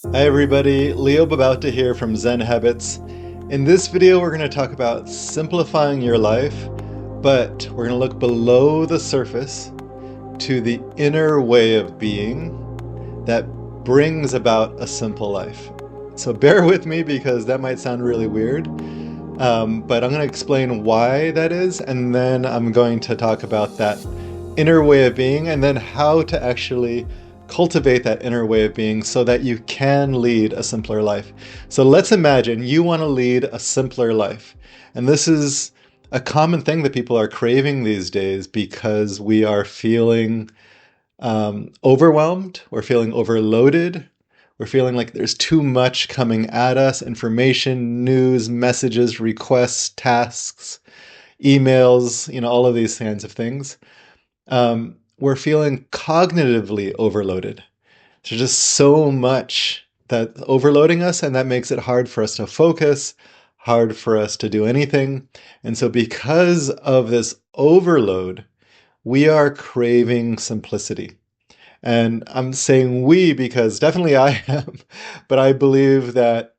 Hi everybody, Leo Babauta here from Zen Habits. In this video we're going to talk about simplifying your life, but we're going to look below the surface to the inner way of being that brings about a simple life. So bear with me because that might sound really weird, but I'm going to explain why that is, and then I'm going to talk about that inner way of being and then how to actually cultivate that inner way of being so that you can lead a simpler life. So let's imagine you want to lead a simpler life. And this is a common thing that people are craving these days because we are feeling overwhelmed, we're feeling overloaded, we're feeling like there's too much coming at us, information, news, messages, requests, tasks, emails, all of these kinds of things. We're feeling cognitively overloaded. There's just so much that's overloading us, and that makes it hard for us to focus, hard for us to do anything. And so, because of this overload, we are craving simplicity. And I'm saying we because definitely I am, but I believe that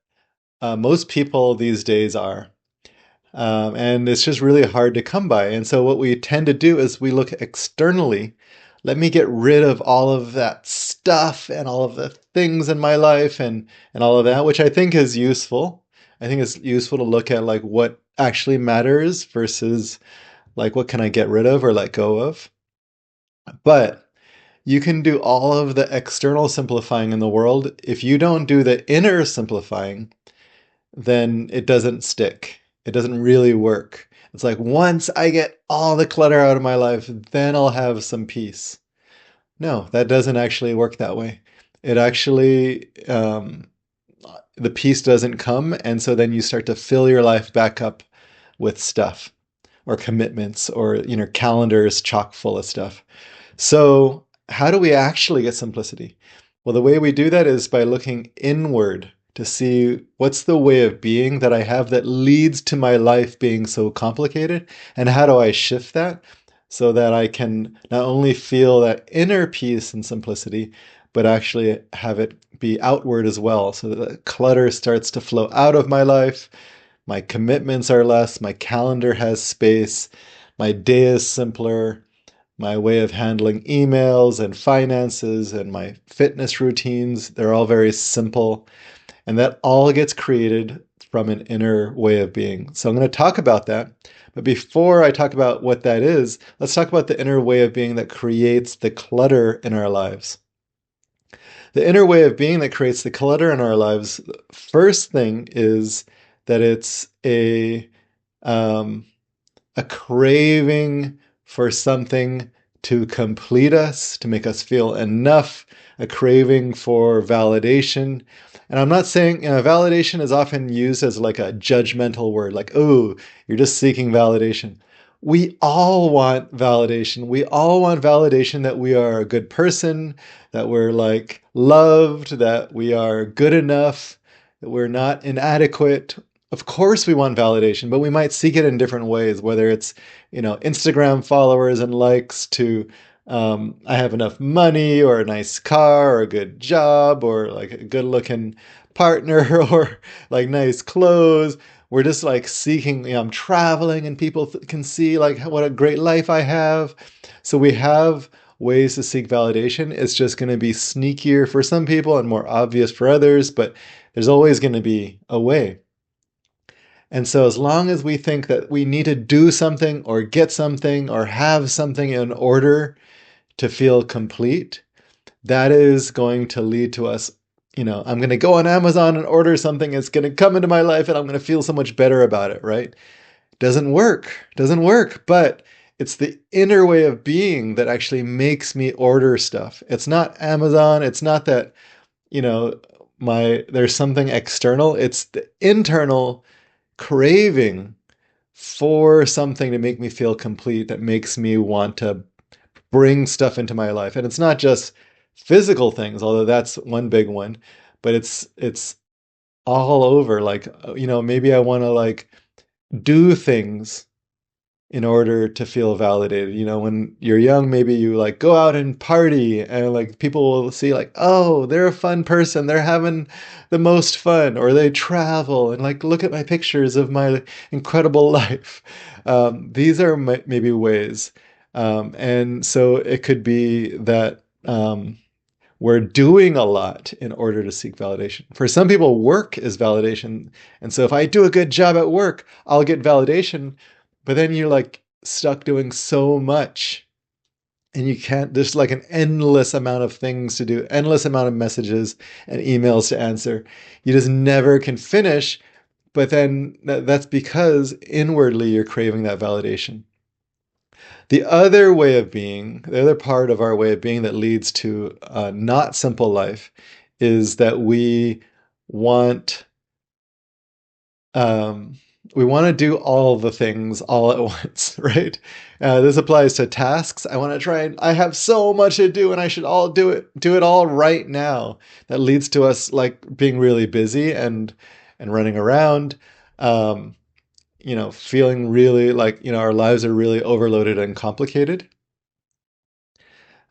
most people these days are. And it's just really hard to come by. And so what we tend to do is we look externally. Let me get rid of all of that stuff and all of the things in my life and all of that, which I think is useful. I think it's useful to look at like what actually matters versus like what can I get rid of or let go of. But you can do all of the external simplifying in the world. If you don't do the inner simplifying, then it doesn't stick. It doesn't really work. It's like once I get all the clutter out of my life, then I'll have some peace. No, that doesn't actually work that way. It actually, the peace doesn't come. And so then you start to fill your life back up with stuff or commitments or, calendars chock full of stuff. So, how do we actually get simplicity? Well, the way we do that is by looking inward to see what's the way of being that I have that leads to my life being so complicated, and how do I shift that so that I can not only feel that inner peace and simplicity, but actually have it be outward as well, so that the clutter starts to flow out of my life. My commitments are less, my calendar has space, my day is simpler, my way of handling emails and finances and my fitness routines, they're all very simple. And that all gets created from an inner way of being. So I'm going to talk about that. But before I talk about what that is, let's talk about the inner way of being that creates the clutter in our lives. The inner way of being that creates the clutter in our lives, first thing is that it's um, a craving for something to complete us, to make us feel enough, a craving for validation. And I'm not saying, validation is often used as like a judgmental word, like, oh, you're just seeking validation. We all want validation. We all want validation that we are a good person, that we're like loved, that we are good enough, that we're not inadequate. Of course we want validation, but we might seek it in different ways, whether it's, Instagram followers and likes to, I have enough money or a nice car or a good job or like a good looking partner or like nice clothes. We're just like seeking, I'm traveling and people can see like what a great life I have. So we have ways to seek validation. It's just going to be sneakier for some people and more obvious for others, but there's always going to be a way. And so, as long as we think that we need to do something or get something or have something in order to feel complete, that is going to lead to us. I'm going to go on Amazon and order something. It's going to come into my life and I'm going to feel so much better about it, right? Doesn't work. But it's the inner way of being that actually makes me order stuff. It's not Amazon. It's not that, you know, there's something external. It's the internal craving for something to make me feel complete that makes me want to bring stuff into my life. And it's not just physical things, although that's one big one, but it's all over. Like, maybe I want to like do things in order to feel validated. You know, when you're young, maybe you like go out and party and like people will see like, oh, they're a fun person. They're having the most fun, or they travel and like, look at my pictures of my incredible life. These are maybe ways. And so it could be that we're doing a lot in order to seek validation. For some people, work is validation. And so if I do a good job at work, I'll get validation. But then you're like stuck doing so much and you can't, there's like an endless amount of things to do, endless amount of messages and emails to answer. You just never can finish. But then that's because inwardly you're craving that validation. The other way of being, the other part of our way of being that leads to a not simple life is that want um, we want to do all the things all at once, right? This applies to tasks. I want to try and I have so much to do, and I should all do it all right now. That leads to us like being really busy and running around. Um, feeling really like, our lives are really overloaded and complicated.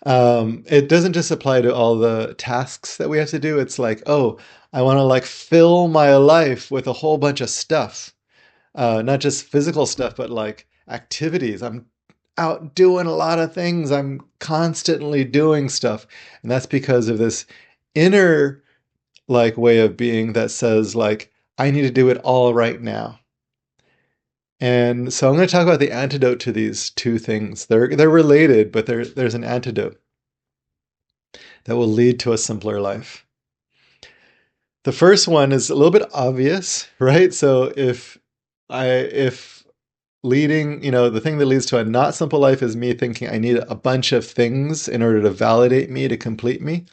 It doesn't just apply to all the tasks that we have to do. It's like, oh, I want to like fill my life with a whole bunch of stuff, not just physical stuff, but like activities. I'm out doing a lot of things. I'm constantly doing stuff. And that's because of this inner like way of being that says like, I need to do it all right now. And so I'm going to talk about the antidote to these two things. They're related, but there's an antidote that will lead to a simpler life. The first one is a little bit obvious, right? So if leading, the thing that leads to a not simple life is me thinking I need a bunch of things in order to validate me, to complete me,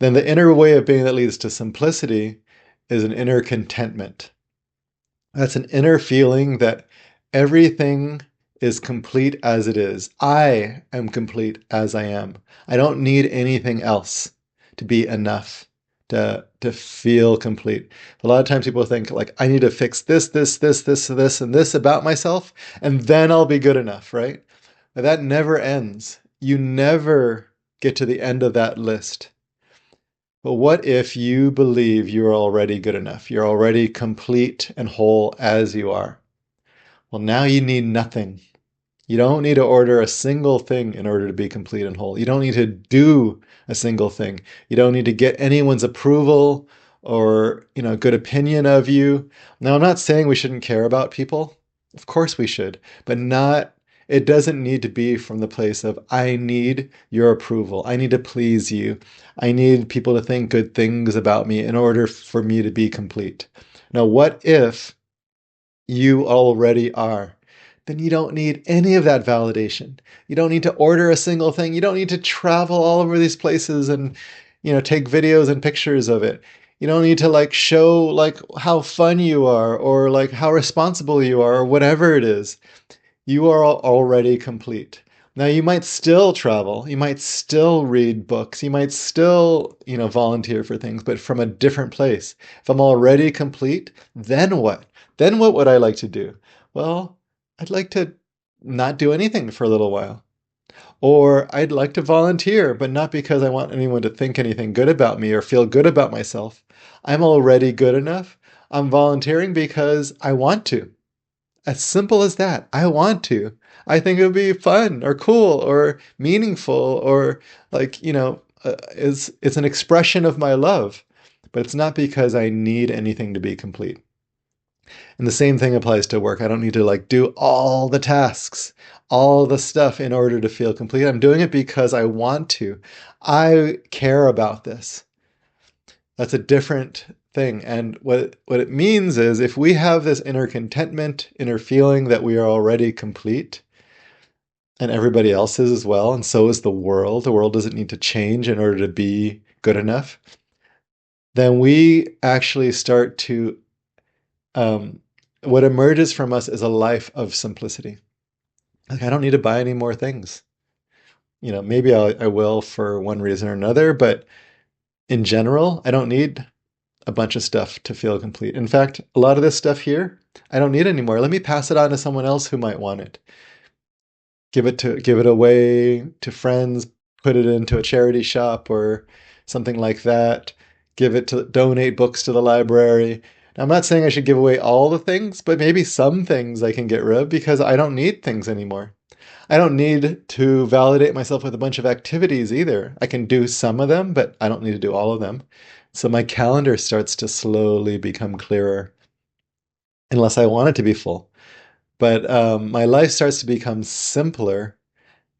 then the inner way of being that leads to simplicity is an inner contentment. That's an inner feeling that everything is complete as it is. I am complete as I am. I don't need anything else to be enough to feel complete. A lot of times people think like, I need to fix this, and this about myself, and then I'll be good enough, right? But that never ends. You never get to the end of that list. But what if you believe you're already good enough? You're already complete and whole as you are. Well, now you need nothing. You don't need to order a single thing in order to be complete and whole. You don't need to do a single thing. You don't need to get anyone's approval or, good opinion of you. Now, I'm not saying we shouldn't care about people. Of course we should, but it doesn't need to be from the place of, I need your approval. I need to please you. I need people to think good things about me in order for me to be complete. Now, what if you already are? Then you don't need any of that validation. You don't need to order a single thing. You don't need to travel all over these places and, take videos and pictures of it. You don't need to like show like how fun you are or like how responsible you are or whatever it is. You are already complete. Now you might still travel, you might still read books, you might still, volunteer for things, but from a different place. If I'm already complete, then what? Then what would I like to do? Well, I'd like to not do anything for a little while. Or I'd like to volunteer, but not because I want anyone to think anything good about me or feel good about myself. I'm already good enough. I'm volunteering because I want to. As simple as that. I want to. I think it would be fun or cool or meaningful or like, it's an expression of my love. But it's not because I need anything to be complete. And the same thing applies to work. I don't need to like do all the tasks, all the stuff in order to feel complete. I'm doing it because I want to. I care about this. That's a different thing. And what it means is if we have this inner contentment, inner feeling that we are already complete, and everybody else is as well, and so is the world doesn't need to change in order to be good enough, then we actually start to, what emerges from us is a life of simplicity. Like, I don't need to buy any more things. Maybe I will for one reason or another, but in general, I don't need a bunch of stuff to feel complete. In fact, a lot of this stuff here, I don't need anymore. Let me pass it on to someone else who might want it. give it away to friends, put it into a charity shop or something like that. Give it to donate books to the library. Now, I'm not saying I should give away all the things, but maybe some things I can get rid of because I don't need things anymore. I don't need to validate myself with a bunch of activities either. I can do some of them, but I don't need to do all of them. So my calendar starts to slowly become clearer, unless I want it to be full. But my life starts to become simpler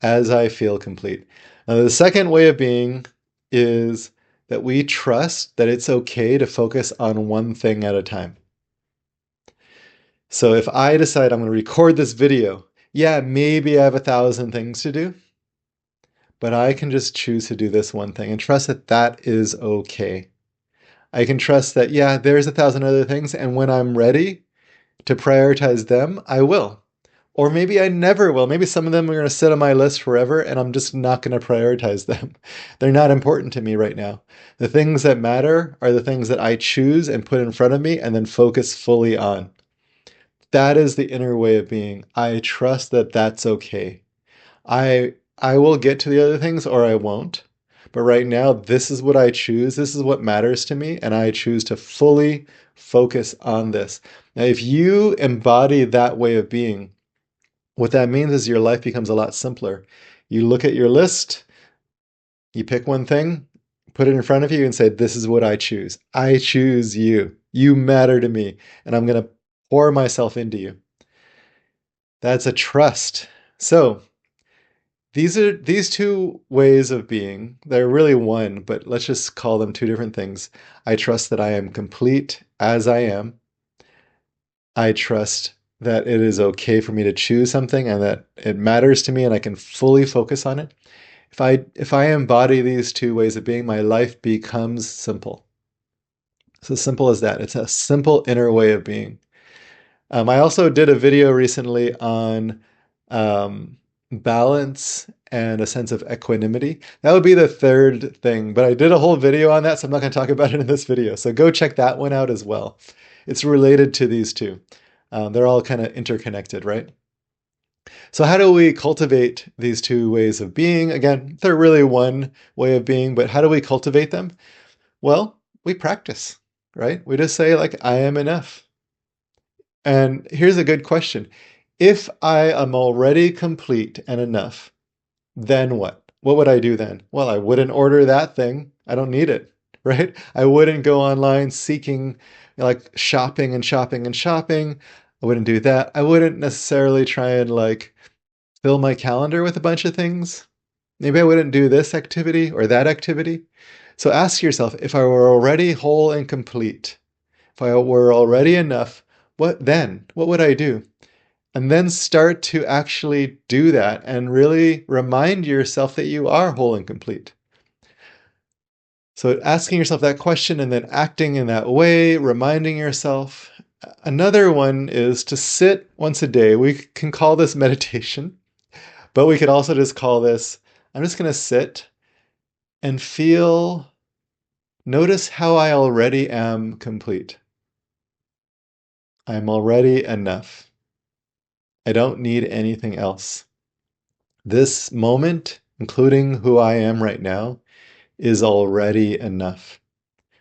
as I feel complete. Now, the second way of being is that we trust that it's okay to focus on one thing at a time. So if I decide I'm going to record this video, yeah, maybe I have 1,000 things to do, but I can just choose to do this one thing and trust that that is okay. I can trust that, yeah, there's 1,000 other things, and when I'm ready to prioritize them, I will. Or maybe I never will. Maybe some of them are going to sit on my list forever and I'm just not going to prioritize them. They're not important to me right now. The things that matter are the things that I choose and put in front of me and then focus fully on. That is the inner way of being. I trust that that's okay. I will get to the other things or I won't. But right now, this is what I choose. This is what matters to me. And I choose to fully focus on this. Now, if you embody that way of being, what that means is your life becomes a lot simpler. You look at your list, you pick one thing, put it in front of you, and say, this is what I choose. I choose you. You matter to me. And I'm going to pour myself into you. That's a trust. So, these two ways of being. They're really one, but let's just call them two different things. I trust that I am complete as I am. I trust that it is okay for me to choose something and that it matters to me and I can fully focus on it. If I embody these two ways of being, my life becomes simple. It's as simple as that. It's a simple inner way of being. I also did a video recently on balance and a sense of equanimity. That would be the third thing, but I did a whole video on that, so I'm not going to talk about it in this video. So go check that one out as well. It's related to these two. They're all kind of interconnected, right? So how do we cultivate these two ways of being? Again, they're really one way of being, but how do we cultivate them? Well, we practice, right? We just say like, I am enough. And here's a good question. If I am already complete and enough, then what? What would I do then? Well, I wouldn't order that thing. I don't need it, right? I wouldn't go online seeking like shopping and shopping and shopping. I wouldn't do that. I wouldn't necessarily try and like fill my calendar with a bunch of things. Maybe I wouldn't do this activity or that activity. So ask yourself, if I were already whole and complete, if I were already enough, what then? What would I do? And then start to actually do that and really remind yourself that you are whole and complete. So asking yourself that question and then acting in that way, reminding yourself. Another one is to sit once a day. We can call this meditation, but we could also just call this, I'm just going to sit and notice how I already am complete. I'm already enough. I don't need anything else. This moment, including who I am right now, is already enough.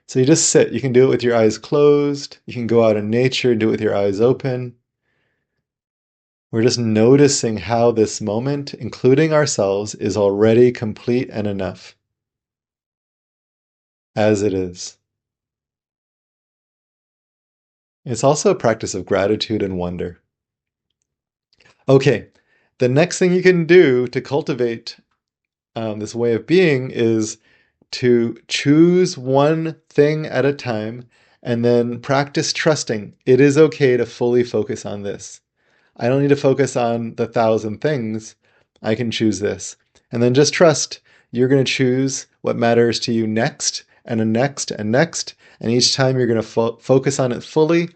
So you just sit. You can do it with your eyes closed. You can go out in nature and do it with your eyes open. We're just noticing how this moment, including ourselves, is already complete and enough as it is. It's also a practice of gratitude and wonder. Okay, the next thing you can do to cultivate this way of being is to choose one thing at a time and then practice trusting. It is okay to fully focus on this. I don't need to focus on the 1,000 things. I can choose this. And then just trust you're going to choose what matters to you next and next and next. And each time you're going to focus on it fully.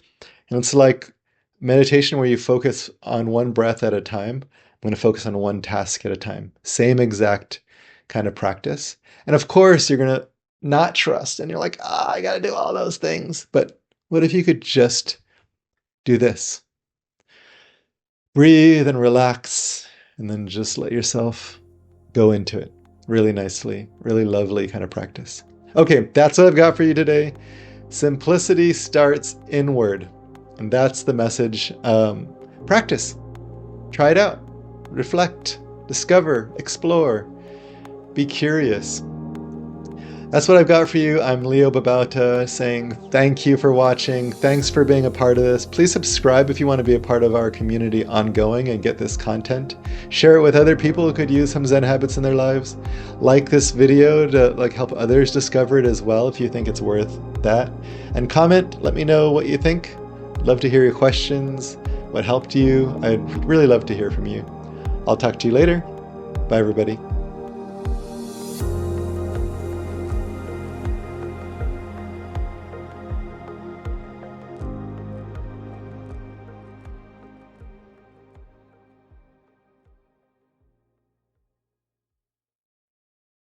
And it's like meditation where you focus on one breath at a time. I'm going to focus on one task at a time. Same exact kind of practice. And of course, you're going to not trust and you're like, I got to do all those things. But what if you could just do this? Breathe and relax And then just let yourself go into it really nicely, really lovely kind of practice. Okay, that's what I've got for you today. Simplicity starts inward. And that's the message. Practice. Try it out. Reflect. Discover. Explore. Be curious. That's what I've got for you. I'm Leo Babauta saying thank you for watching. Thanks for being a part of this. Please subscribe if you want to be a part of our community ongoing and get this content. Share it with other people who could use some Zen habits in their lives. Like this video to help others discover it as well if you think it's worth that. And comment, let me know what you think. Love to hear your questions, what helped you. I'd really love to hear from you. I'll talk to you later. Bye everybody.